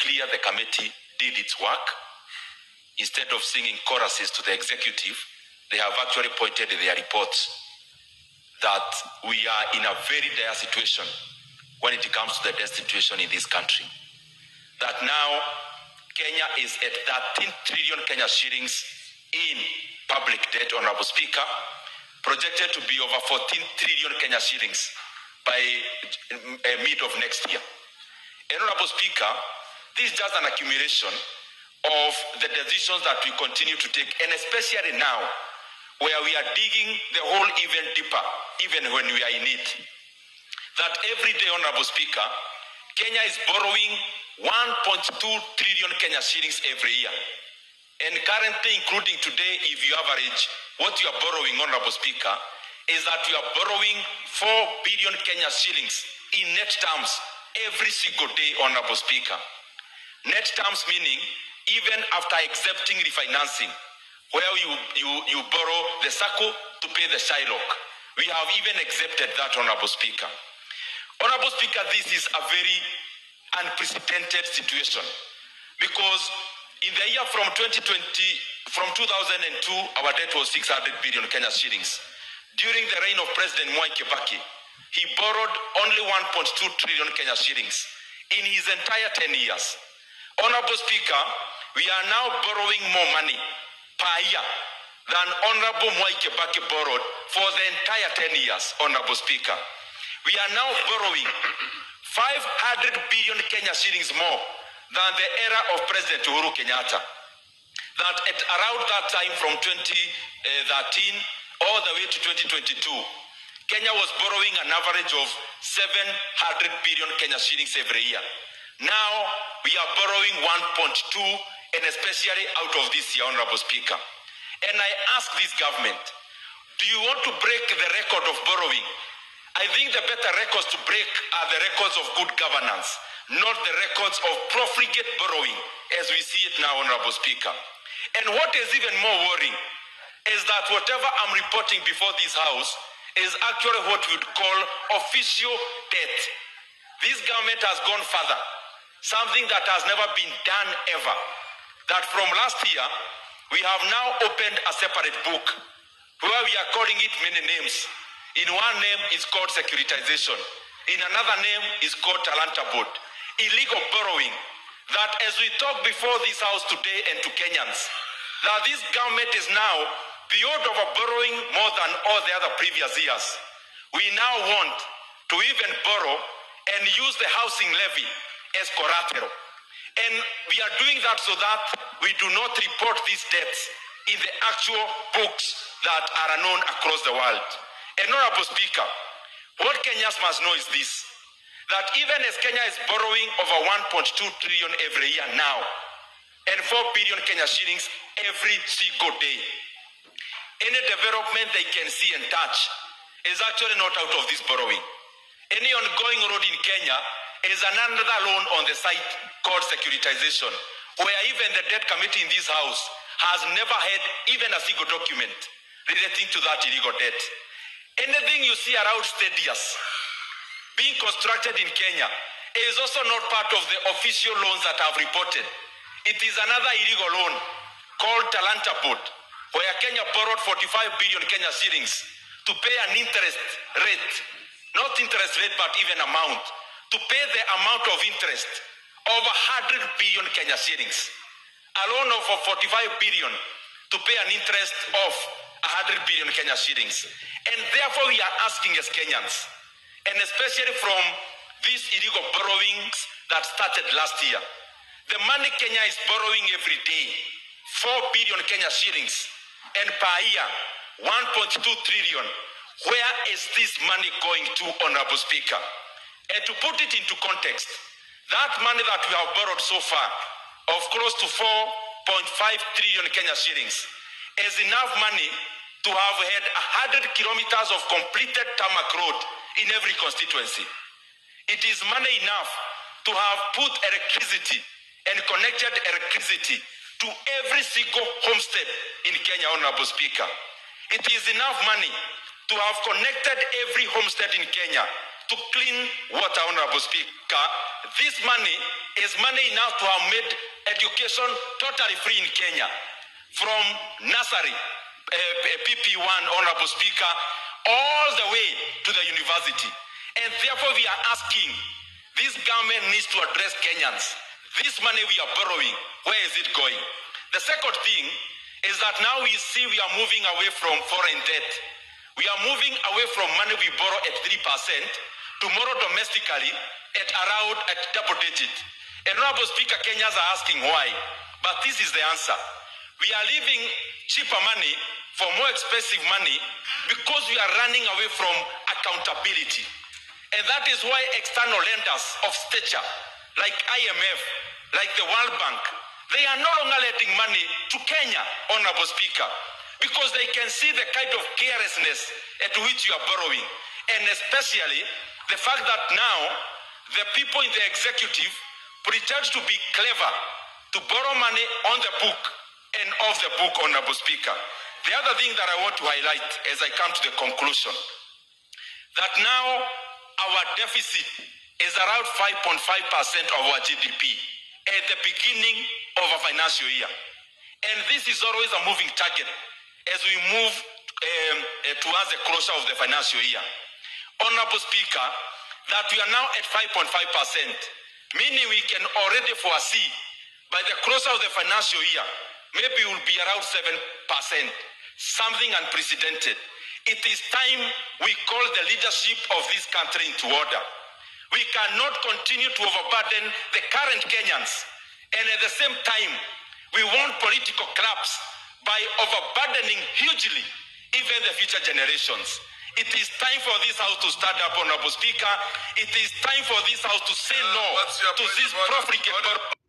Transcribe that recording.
clear the committee did its work. Instead of singing choruses to the executive, they have actually pointed in their reports that we are in a very dire situation when it comes to the debt situation in this country. That now Kenya is at 13 trillion Kenya shillings in public debt, Honorable Speaker, projected to be over 14 trillion Kenya shillings by mid of next year. Honorable Speaker, this is just an accumulation of the decisions that we continue to take, and especially now, where we are digging the hole even deeper, even when we are in it. That every day, Honorable Speaker, Kenya is borrowing 1.2 trillion Kenya shillings every year. And currently, including today, if you average what you are borrowing, Honorable Speaker, is that you are borrowing 4 billion Kenya shillings in net terms every single day, Honorable Speaker. Net terms meaning even after accepting refinancing, where you borrow the SACCO to pay the Shylock. We have even accepted that, Honorable Speaker. Honorable Speaker, this is a very unprecedented situation because in the year from 2002, our debt was 600 billion Kenya shillings. During the reign of President Mwai Kibaki, he borrowed only 1.2 trillion Kenya shillings in his entire 10 years. Honorable Speaker, we are now borrowing more money per year than Honorable Mwai Kibaki borrowed for the entire 10 years, Honorable Speaker. We are now borrowing 500 billion Kenya shillings more than the era of President Uhuru Kenyatta. That at around that time from 2013 all the way to 2022, Kenya was borrowing an average of 700 billion Kenya shillings every year. Now we are borrowing 1.2, and especially out of this year, Honorable Speaker. And I ask this government, do you want to break the record of borrowing? I think the better records to break are the records of good governance, not the records of profligate borrowing as we see it now, Honorable Speaker. And what is even more worrying is that whatever I'm reporting before this House is actually what we would call official debt. This government has gone further, something that has never been done ever. That from last year, we have now opened a separate book where we are calling it many names. In one name is called securitization. In another name is called Talanta Board. Illegal borrowing. That as we talk before this House today and to Kenyans, that this government is now beyond over borrowing more than all the other previous years. We now want to even borrow and use the housing levy as collateral. And we are doing that so that we do not report these debts in the actual books that are known across the world. And Honorable Speaker, what Kenyans must know is this, that even as Kenya is borrowing over 1.2 trillion every year now, and 4 billion Kenya shillings every single day, any development they can see and touch is actually not out of this borrowing. Any ongoing road in Kenya is another loan on the site called securitization, where even the debt committee in this House has never had even a single document relating to that illegal debt. Anything you see around stadiums being constructed in Kenya is also not part of the official loans that I've reported. It is another illegal loan called Talanta Board, where Kenya borrowed 45 billion Kenya shillings to pay an interest rate, not interest rate, but even amount, to pay the amount of interest of 100 billion Kenya shillings. A loan of 45 billion to pay an interest of 100 billion Kenya shillings. And therefore we are asking as Kenyans, and especially from these illegal borrowings that started last year, the money Kenya is borrowing every day, 4 billion Kenya shillings, and per year, 1.2 trillion. Where is this money going to, Honorable Speaker? And to put it into context, that money that we have borrowed so far, of close to 4.5 trillion Kenya shillings, is enough money to have had 100 kilometers of completed tarmac road in every constituency. It is money enough to have put electricity and connected electricity to every single homestead in Kenya, Honorable Speaker. It is enough money to have connected every homestead in Kenya to clean water, Honorable Speaker. This money is money enough to have made education totally free in Kenya. From nursery, PP1, Honorable Speaker, all the way to the university. And therefore we are asking, this government needs to address Kenyans. This money we are borrowing, where is it going? The second thing is that now we see we are moving away from foreign debt. We are moving away from money we borrow at 3% to borrow domestically at double digit. And Honorable Speaker, Kenyans are asking why, but this is the answer. We are leaving cheaper money for more expensive money because we are running away from accountability. And that is why external lenders of stature, like IMF, like the World Bank, they are no longer lending money to Kenya, Honorable Speaker, because they can see the kind of carelessness at which you are borrowing. And especially the fact that now the people in the executive pretend to be clever to borrow money on the book and off the book, Honorable Speaker. The other thing that I want to highlight as I come to the conclusion, that now our deficit is around 5.5% of our GDP at the beginning of a financial year. And this is always a moving target as we move towards the closure of the financial year. Honorable Speaker, that we are now at 5.5%, meaning we can already foresee by the closure of the financial year, maybe it will be around 7%, something unprecedented. It is time we call the leadership of this country into order. We cannot continue to overburden the current Kenyans, and at the same time, we want political collapse by overburdening hugely even the future generations. It is time for this House to stand up, Honorable Speaker. It is time for this House to say no to this profligate